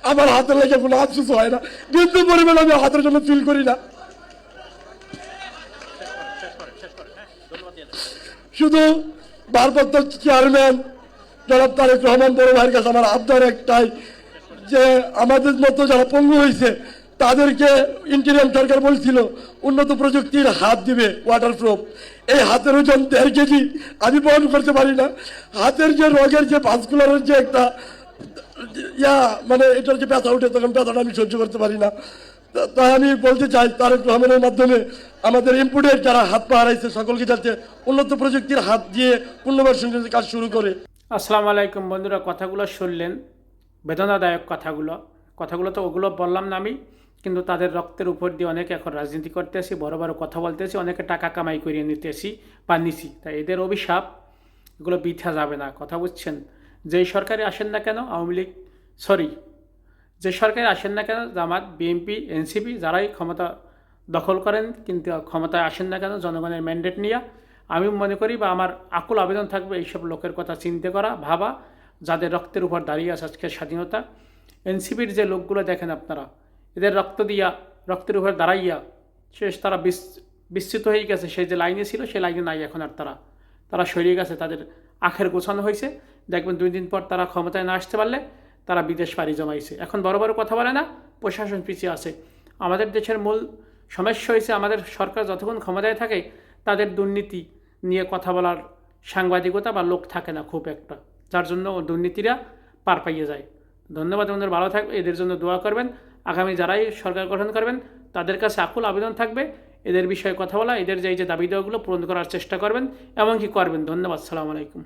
আমার হাতের লেগে কোনো আফসোস হয় না, বিন্দু পরিমাণ আমি হাতের জন্য ফিল করি না। শুধু ভারপ্রাপ্ত চেয়ারম্যান জনাব তারেক রহমান বড় ভাইয়ের কাছে আমার আবদার একটাই, যে আমাদের মতো যারা পঙ্গু হয়েছে তাদেরকে ইন্টারিয়াম সরকার বলছিল উন্নত প্রযুক্তির হাত দিবে ওয়াটারপ্রুফ। এই হাতের ওজন 1.5 কেজি, আমি বহন করতে পারি না। হাতের যে রোগের যে ভাস্কুলারের যে একটা মানে এটার যে ব্যথা উঠে, তখন ব্যথাটা আমি সহ্য করতে পারি না। তাই আমি বলতে চাই তারেক রহমানের মাধ্যমে আমাদের ইম্পোর্টের যারা হাত পা হারাইছে সকলকে যাতে উন্নত প্রযুক্তির হাত দিয়ে পুনর্বাসনের কাজ শুরু করে। আসসালামু আলাইকুম বন্ধুরা, কথাগুলো শুনলেন, বেদনাদায়ক কথাগুলো তো ওগুলো বললাম না আমি, কিন্তু তাদের রক্তের উপর দিয়ে অনেকে এখন রাজনীতি করতেছি, বড় বড় কথা বলতেছি, অনেকে টাকা কামাই করিয়ে নিতেছি বা নিছি। তাই এদের অভিশাপ এগুলো বৃথা যাবে না, কথা বুঝছেন। যেই সরকারে আসেন না কেন, আওয়ামী লীগ যে সরকারে আসেন না কেন, জামাত, বিএনপি, এনসিপি, যারাই ক্ষমতা দখল করেন কিন্তু ক্ষমতায় আসেন না কেন জনগণের ম্যান্ডেট নিয়ে, আমি মনে করি বা আমার আকুল আবেদন থাকবে এইসব লোকের কথা চিন্তা করা, ভাবা, যাদের রক্তের উপর দাঁড়িয়ে আছে আজকের স্বাধীনতা। এনসিপির যে লোকগুলো দেখেন আপনারা, এদের রক্তের উপর দাঁড়াইয়া শেষ তারা বিস্তৃত হয়ে গেছে। সেই যে লাইনে ছিল সেই লাইনে নাই এখন আর, তারা সরিয়ে গেছে, তাদের আখের গোছানো হয়েছে। দেখবেন 2 দিন পর তারা ক্ষমতায় না আসতে পারলে তারা বিদেশ পাড়ি জমাইছে। এখন বড় বড় কথা বলে না, প্রশাসন পিছিয়ে আছে। আমাদের দেশের মূল সমস্যা হয়েছে, আমাদের সরকার যতক্ষণ ক্ষমতায় থাকে তাদের দুর্নীতি নিয়ে কথা বলার সাংবাদিকতা বা লোক থাকে না খুব একটা, যার জন্য দুর্নীতিরা পার পাইয়ে যায়। ধন্যবাদ বন্ধুরা, ভালো থাকবে, এদের জন্য দোয়া করবেন। আগামী যারাই সরকার গঠন করবেন তাদের কাছে আকুল আবেদন থাকবে এদের বিষয়ে কথা বলা, এদের যে দাবি দেওয়াগুলো পূরণ করার চেষ্টা করবেন, এমনকি করবেন। ধন্যবাদ, সালামু আলাইকুম।